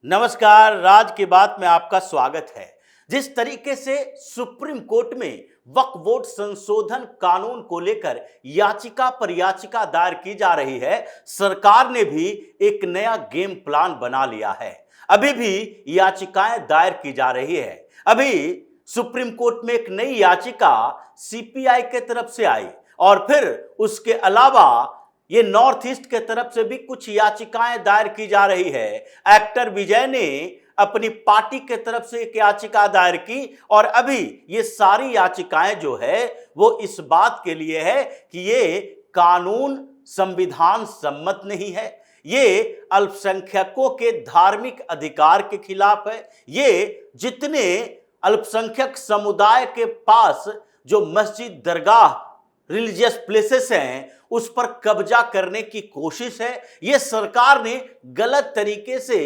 नमस्कार, राज की बात में आपका स्वागत है। जिस तरीके से सुप्रीम कोर्ट में वक्फ बोर्ड संशोधन कानून को लेकर याचिका पर याचिका दायर की जा रही है, सरकार ने भी एक नया गेम प्लान बना लिया है। अभी भी याचिकाएं दायर की जा रही है। अभी सुप्रीम कोर्ट में एक नई याचिका सीपीआई के तरफ से आई और फिर उसके अलावा ये नॉर्थ ईस्ट के तरफ से भी कुछ याचिकाएं दायर की जा रही है। एक्टर विजय ने अपनी पार्टी के तरफ से एक याचिका दायर की और अभी ये सारी याचिकाएं जो है वो इस बात के लिए है कि ये कानून संविधान सम्मत नहीं है, ये अल्पसंख्यकों के धार्मिक अधिकार के खिलाफ है, ये जितने अल्पसंख्यक समुदाय के पास जो मस्जिद, दरगाह, रिलीजियस प्लेसेस हैं उस पर कब्जा करने की कोशिश है। ये सरकार ने गलत तरीके से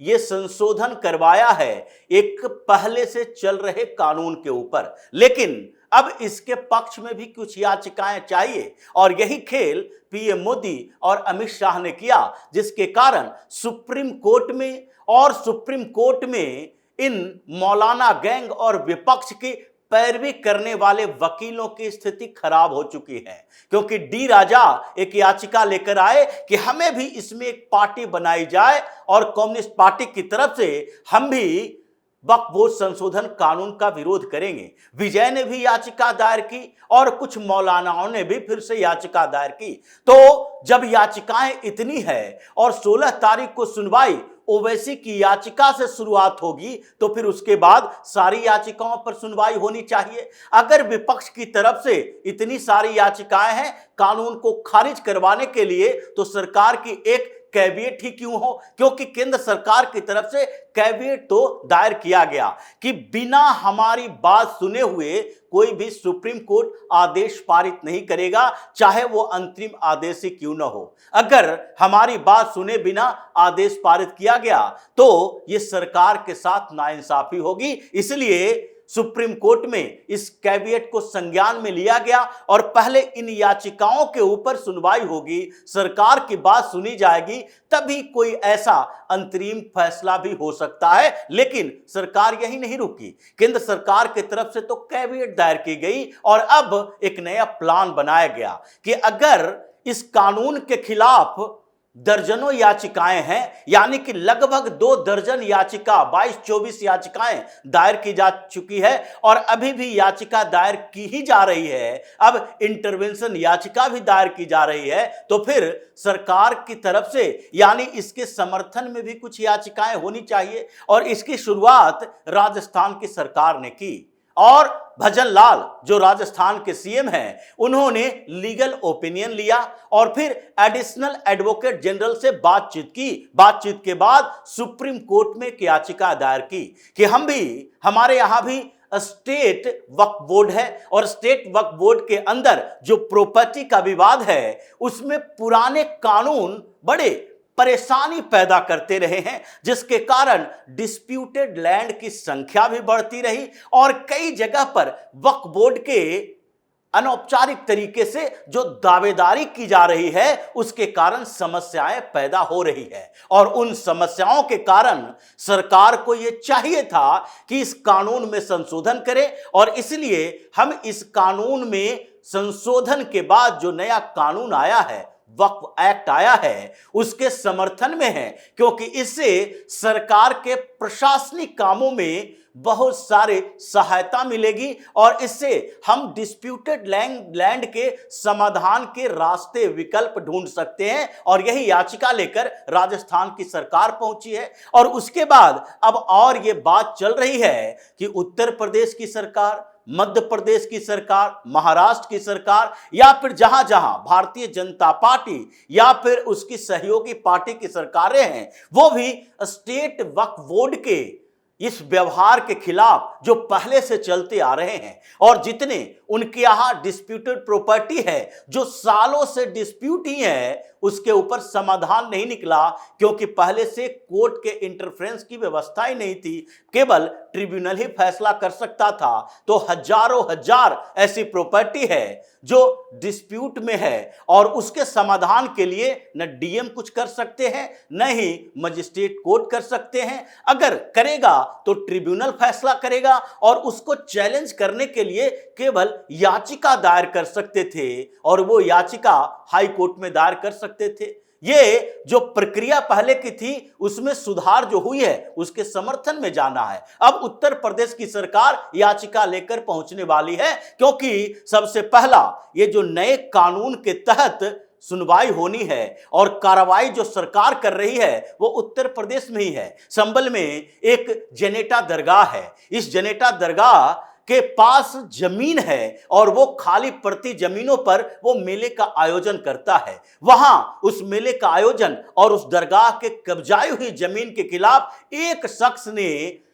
ये संशोधन करवाया है एक पहले से चल रहे कानून के ऊपर, लेकिन अब इसके पक्ष में भी कुछ याचिकाएं चाहिए और यही खेल पीएम मोदी और अमित शाह ने किया, जिसके कारण सुप्रीम कोर्ट में इन मौलाना गैंग और विपक्ष की पैरवी करने वाले वकीलों की स्थिति खराब हो चुकी है, क्योंकि डी राजा एक याचिका लेकर आए कि हमें भी इसमें एक पार्टी बनाई जाए और कम्युनिस्ट पार्टी की तरफ से हम भी वक्फ बोर्ड संशोधन कानून का विरोध करेंगे। विजय ने भी याचिका दायर की और कुछ मौलानाओं ने भी फिर से याचिका दायर की। तो जब याचिकाएं इतनी है और 16 तारीख को सुनवाई ओवैसी की याचिका से शुरुआत होगी, तो फिर उसके बाद सारी याचिकाओं पर सुनवाई होनी चाहिए। अगर विपक्ष की तरफ से इतनी सारी याचिकाएं हैं कानून को खारिज करवाने के लिए, तो सरकार की एक कैविएट ही क्यों हो, क्योंकि केंद्र सरकार की तरफ से कैविएट तो दायर किया गया कि बिना हमारी बात सुने हुए कोई भी सुप्रीम कोर्ट आदेश पारित नहीं करेगा, चाहे वो अंतरिम आदेश ही क्यों न हो। अगर हमारी बात सुने बिना आदेश पारित किया गया तो ये सरकार के साथ नाइंसाफी होगी। इसलिए सुप्रीम कोर्ट में इस कैविएट को संज्ञान में लिया गया और पहले इन याचिकाओं के ऊपर सुनवाई होगी, सरकार की बात सुनी जाएगी, तभी कोई ऐसा अंतरिम फैसला भी हो सकता है। लेकिन सरकार यही नहीं रुकी, केंद्र सरकार की तरफ से तो कैविएट दायर की गई और अब एक नया प्लान बनाया गया कि अगर इस कानून के खिलाफ दर्जनों याचिकाएं हैं, यानी कि लगभग 2 दर्जन याचिका 22-24 याचिकाएं दायर की जा चुकी है और अभी भी याचिका दायर की ही जा रही है। अब इंटरवेंशन याचिका भी दायर की जा रही है, तो फिर सरकार की तरफ से यानी इसके समर्थन में भी कुछ याचिकाएं होनी चाहिए और इसकी शुरुआत राजस्थान की सरकार ने की और भजन लाल जो राजस्थान के सीएम हैं, उन्होंने लीगल ओपिनियन लिया और फिर एडिशनल एडवोकेट जनरल से बातचीत की। बातचीत के बाद सुप्रीम कोर्ट में एक याचिका दायर की कि हमारे यहां भी स्टेट वक्फ बोर्ड है और स्टेट वक्फ बोर्ड के अंदर जो प्रॉपर्टी का विवाद है उसमें पुराने कानून बड़े परेशानी पैदा करते रहे हैं, जिसके कारण डिस्प्यूटेड लैंड की संख्या भी बढ़ती रही और कई जगह पर वक्फ बोर्ड के अनौपचारिक तरीके से जो दावेदारी की जा रही है उसके कारण समस्याएं पैदा हो रही है और उन समस्याओं के कारण सरकार को यह चाहिए था कि इस कानून में संशोधन करे और इसलिए हम इस कानून में संशोधन के बाद जो नया कानून आया है, वक्फ एक्ट आया है, उसके समर्थन में है, क्योंकि इससे सरकार के प्रशासनिक कामों में बहुत सारे सहायता मिलेगी और इससे हम डिस्प्यूटेड लैंड के समाधान के रास्ते विकल्प ढूंढ सकते हैं और यही याचिका लेकर राजस्थान की सरकार पहुंची है। और उसके बाद अब और ये बात चल रही है कि उत्तर प्रदेश की सरकार, मध्य प्रदेश की सरकार, महाराष्ट्र की सरकार या फिर जहां जहां भारतीय जनता पार्टी या फिर उसकी सहयोगी पार्टी की सरकारें हैं, वो भी स्टेट वक्फ बोर्ड के इस व्यवहार के खिलाफ जो पहले से चलते आ रहे हैं और जितने उनके यहां डिस्प्यूटेड प्रॉपर्टी है, जो सालों से डिस्प्यूट ही है, उसके ऊपर समाधान नहीं निकला क्योंकि पहले से कोर्ट के इंटरफेरेंस की व्यवस्था ही नहीं थी। केवल ट्रिब्यूनल ही फैसला कर सकता था। तो हजारों हजार ऐसी प्रॉपर्टी है जो डिस्प्यूट में है और उसके समाधान के लिए न डीएम कुछ कर सकते हैं, न ही मजिस्ट्रेट कोर्ट कर सकते हैं। अगर करेगा तो ट्रिब्यूनल फैसला करेगा और उसको चैलेंज करने के लिए केवल याचिका दायर कर सकते थे और वो याचिका हाई कोर्ट में दायर कर सकते थे। ये जो प्रक्रिया पहले की थी उसमें सुधार जो हुई है उसके समर्थन में जाना है। अब उत्तर प्रदेश की सरकार याचिका लेकर पहुंचने वाली है क्योंकि सबसे पहला ये जो नए कानून के तहत सुनवाई होनी है और कार्रवाई जो सरकार कर रही है वो उत्तर प्रदेश में ही है। संभल में एक जनेता दरगाह है। इस जनेता दरगाह के पास जमीन है और वो खाली पड़ती जमीनों पर वो मेले का आयोजन करता है। वहां उस मेले का आयोजन और उस दरगाह के कब्जाई हुई जमीन के खिलाफ एक शख्स ने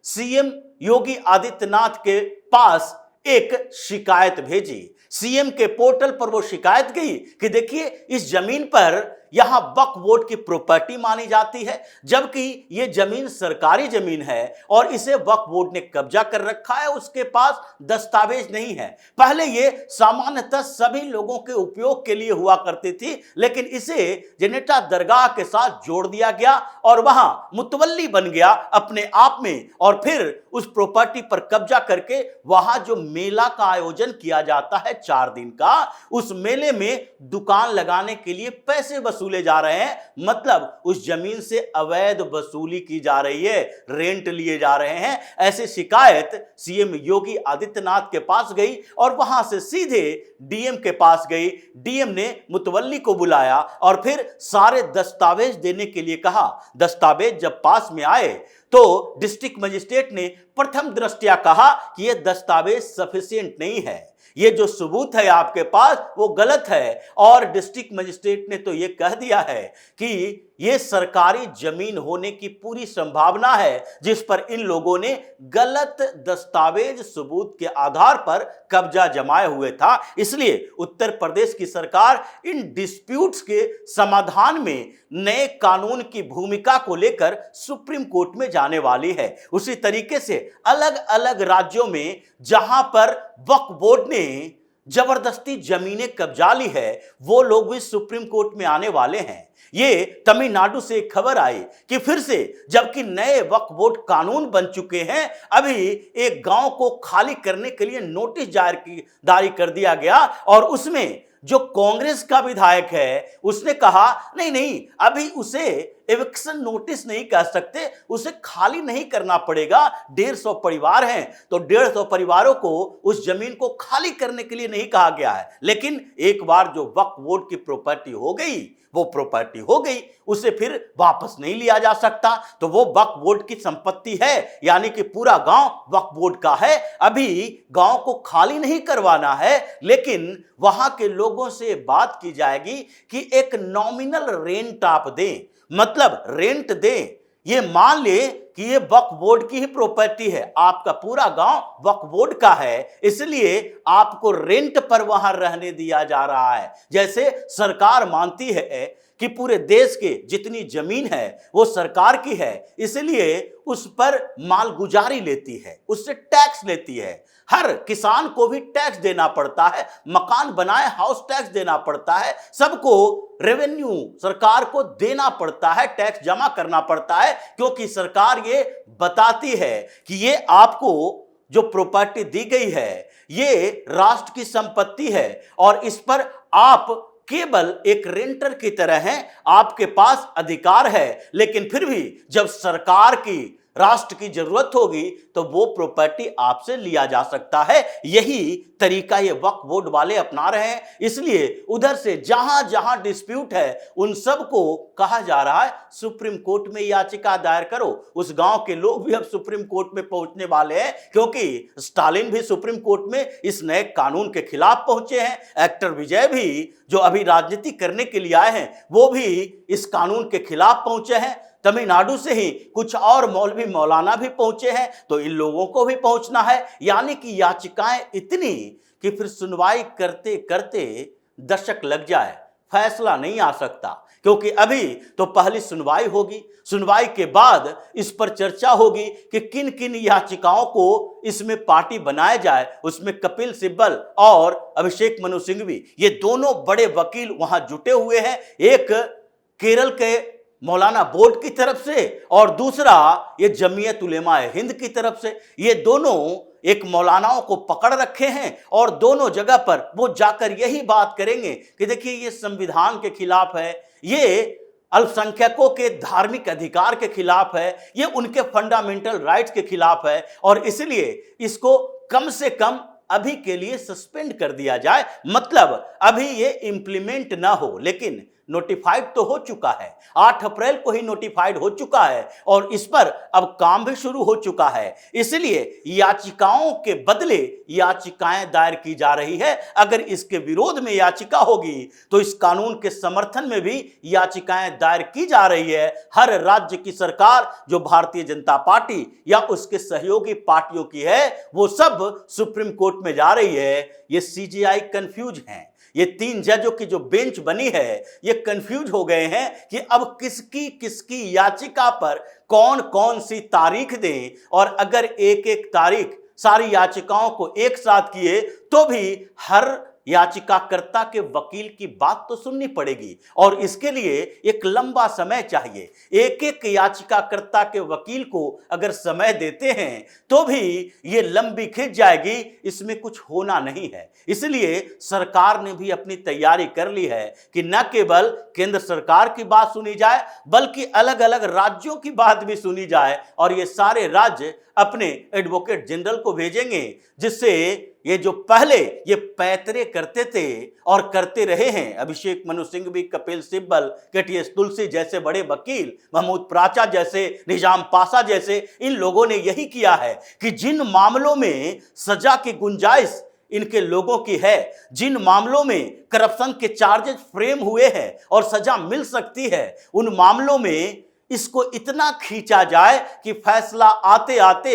सीएम योगी आदित्यनाथ के पास एक शिकायत भेजी। सीएम के पोर्टल पर वो शिकायत गई कि देखिए इस जमीन पर यहां वक्फ बोर्ड की प्रॉपर्टी मानी जाती है, जबकि ये जमीन सरकारी जमीन है और इसे वक्फ बोर्ड ने कब्जा कर रखा है, उसके पास दस्तावेज नहीं है। पहले ये सामान्यतः सभी लोगों के उपयोग के लिए हुआ करती थी, लेकिन इसे जनेता दरगाह के साथ जोड़ दिया गया और वहां मुतवल्ली बन गया अपने आप में और फिर उस प्रॉपर्टी पर कब्जा करके वहां जो मेला का आयोजन किया जाता है 4 दिन का, उस मेले में दुकान लगाने के लिए पैसे वसूले जा रहे हैं। मतलब उस जमीन से अवैध वसूली की जा रही है, रेंट लिए जा रहे हैं। ऐसी शिकायत सीएम योगी आदित्यनाथ के पास गई और वहां से सीधे डीएम के पास गई। डीएम ने मुतवल्ली को बुलाया और फिर सारे दस्तावेज देने के लिए कहा। दस्तावेज जब पास में आए तो डिस्ट्रिक्ट मजिस्ट्रेट ने प्रथम दृष्टया कहा कि यह दस्तावेज सफिशिएंट नहीं है, ये जो सबूत है आपके पास वो गलत है। और डिस्ट्रिक्ट मजिस्ट्रेट ने तो ये कह दिया है कि ये सरकारी जमीन होने की पूरी संभावना है जिस पर इन लोगों ने गलत दस्तावेज सबूत के आधार पर कब्जा जमाए हुए था। इसलिए उत्तर प्रदेश की सरकार इन डिस्प्यूट्स के समाधान में नए कानून की भूमिका को लेकर सुप्रीम कोर्ट में जाने वाली है। उसी तरीके से अलग अलग राज्यों में जहां पर वक्फ बोर्ड ने जबरदस्ती जमीनें कब्जा ली है वो लोग भी सुप्रीम कोर्ट में आने वाले हैं। ये तमिलनाडु से एक खबर आई कि फिर से जबकि नए वक्फ बोर्ड कानून बन चुके हैं, अभी एक गांव को खाली करने के लिए नोटिस जारी कर दिया गया और उसमें जो कांग्रेस का विधायक है उसने कहा नहीं नहीं अभी उसे एविक्शन नोटिस नहीं कह सकते, उसे खाली नहीं करना पड़ेगा। 150 परिवार हैं तो 150 परिवारों को उस जमीन को खाली करने के लिए नहीं कहा गया है। लेकिन एक बार जो वक्फ बोर्ड की प्रॉपर्टी हो गई वो प्रॉपर्टी हो गई, उसे फिर वापस नहीं लिया जा सकता। तो वो वक्फ बोर्ड की संपत्ति है, यानी कि पूरा गांव वक्फ बोर्ड का है। अभी गांव को खाली नहीं करवाना है, लेकिन वहां के लोगों से बात की जाएगी कि एक नॉमिनल रेंट आप दें, मतलब रेंट दें। ये मान ले कि ये वक्फ बोर्ड की ही प्रॉपर्टी है, आपका पूरा गांव वक्फ बोर्ड का है, इसलिए आपको रेंट पर वहां रहने दिया जा रहा है। जैसे सरकार मानती है कि पूरे देश के जितनी जमीन है वो सरकार की है, इसलिए उस पर मालगुजारी लेती है, उससे टैक्स लेती है। हर किसान को भी टैक्स देना पड़ता है, मकान बनाए हाउस टैक्स देना पड़ता है, सबको रेवेन्यू सरकार को देना पड़ता है, टैक्स जमा करना पड़ता है, क्योंकि सरकार ये बताती है कि ये आपको जो प्रॉपर्टी दी गई है ये राष्ट्र की संपत्ति है और इस पर आप केवल एक रेंटर की तरह हैं, आपके पास अधिकार है। लेकिन फिर भी जब सरकार की राष्ट्र की जरूरत होगी तो वो प्रॉपर्टी आपसे लिया जा सकता है। यही तरीका ये वक्फ बोर्ड वाले अपना रहे हैं। इसलिए उधर से जहां जहां डिस्प्यूट है उन सब को कहा जा रहा है सुप्रीम कोर्ट में याचिका दायर करो। उस गांव के लोग भी अब सुप्रीम कोर्ट में पहुंचने वाले हैं, क्योंकि स्टालिन भी सुप्रीम कोर्ट में इस नए कानून के खिलाफ पहुंचे हैं। एक्टर विजय भी जो अभी राजनीति करने के लिए आए हैं वो भी इस कानून के खिलाफ पहुंचे हैं। तमिलनाडु से ही कुछ और मौलवी मौलाना भी पहुंचे हैं, तो इन लोगों को भी पहुंचना है। यानी कि याचिकाएं इतनी कि फिर सुनवाई करते करते दशक लग जाए, फैसला नहीं आ सकता। क्योंकि अभी तो पहली सुनवाई होगी, सुनवाई के बाद इस पर चर्चा होगी कि किन किन याचिकाओं को इसमें पार्टी बनाया जाए। उसमें कपिल सिब्बल और अभिषेक मनु सिंघवी, ये दोनों बड़े वकील वहां जुटे हुए हैं। एक केरल के मौलाना बोर्ड की तरफ से और दूसरा ये जमीयत उलेमा हिंद की तरफ से। ये दोनों एक मौलानाओं को पकड़ रखे हैं और दोनों जगह पर वो जाकर यही बात करेंगे कि देखिए ये संविधान के खिलाफ है, ये अल्पसंख्यकों के धार्मिक अधिकार के खिलाफ है, ये उनके फंडामेंटल राइट्स के खिलाफ है और इसलिए इसको कम से कम अभी के लिए सस्पेंड कर दिया जाए। मतलब अभी ये इंप्लीमेंट ना हो, लेकिन नोटिफाइड तो हो चुका है, 8 अप्रैल को ही नोटिफाइड हो चुका है और इस पर अब काम भी शुरू हो चुका है। इसलिए याचिकाओं के बदले याचिकाएं दायर की जा रही है। अगर इसके विरोध में याचिका होगी तो इस कानून के समर्थन में भी याचिकाएं दायर की जा रही है। हर राज्य की सरकार जो भारतीय जनता पार्टी या उसके सहयोगी पार्टियों की है, वो सब सुप्रीम कोर्ट में जा रही है। ये सीजेआई कंफ्यूज हैं, ये 3 जजों की जो बेंच बनी है ये कंफ्यूज हो गए हैं कि अब किसकी किसकी याचिका पर कौन कौन सी तारीख दें। और अगर एक एक तारीख सारी याचिकाओं को एक साथ किए तो भी हर याचिकाकर्ता के वकील की बात तो सुननी पड़ेगी और इसके लिए एक लंबा समय चाहिए। एक एक याचिकाकर्ता के वकील को अगर समय देते हैं तो भी ये लंबी खिंच जाएगी, इसमें कुछ होना नहीं है। इसलिए सरकार ने भी अपनी तैयारी कर ली है कि न केवल केंद्र सरकार की बात सुनी जाए बल्कि अलग अलग राज्यों की बात भी सुनी जाए और ये सारे राज्य अपने एडवोकेट जनरल को भेजेंगे, जिससे ये जो पहले ये पैतरे करते थे और करते रहे हैं, अभिषेक मनु सिंघवी, कपिल सिब्बल, केटीएस तुलसी जैसे बड़े वकील, महमूद प्राचा जैसे, निजाम पासा जैसे, इन लोगों ने यही किया है कि जिन मामलों में सजा की गुंजाइश इनके लोगों की है, जिन मामलों में करप्शन के चार्जेस फ्रेम हुए हैं और सजा मिल सकती है, उन मामलों में इसको इतना खींचा जाए कि फैसला आते आते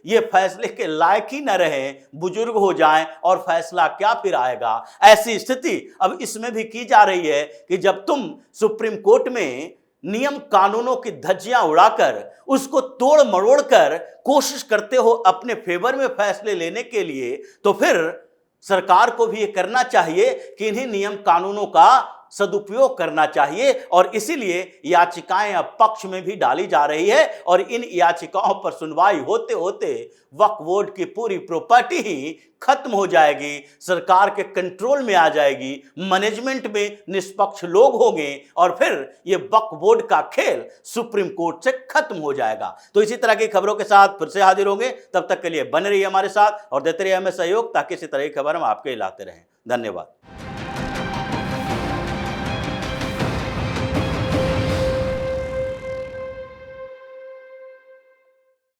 ये फैसले के लायक ही न रहे, बुजुर्ग हो जाएं और फैसला क्या फिर आएगा। ऐसी स्थिति अब इसमें भी की जा रही है कि जब तुम सुप्रीम कोर्ट में नियम कानूनों की धज्जियां उड़ाकर उसको तोड़ मरोड़ कर कोशिश करते हो अपने फेवर में फैसले लेने के लिए, तो फिर सरकार को भी ये करना चाहिए कि इन्हीं नियम कानूनों का सदुपयोग करना चाहिए। और इसीलिए याचिकाएं अब पक्ष में भी डाली जा रही है और इन याचिकाओं पर सुनवाई होते होते वक्फ बोर्ड की पूरी प्रॉपर्टी ही खत्म हो जाएगी, सरकार के कंट्रोल में आ जाएगी, मैनेजमेंट में निष्पक्ष लोग होंगे और फिर ये वक्फ बोर्ड का खेल सुप्रीम कोर्ट से खत्म हो जाएगा। तो इसी तरह की खबरों के साथ फिर से हाजिर होंगे, तब तक के लिए बने रहिए हमारे साथ और देते रहिए हमें सहयोग, ताकि इसी तरह की खबर हम आपके लाते रहें। धन्यवाद।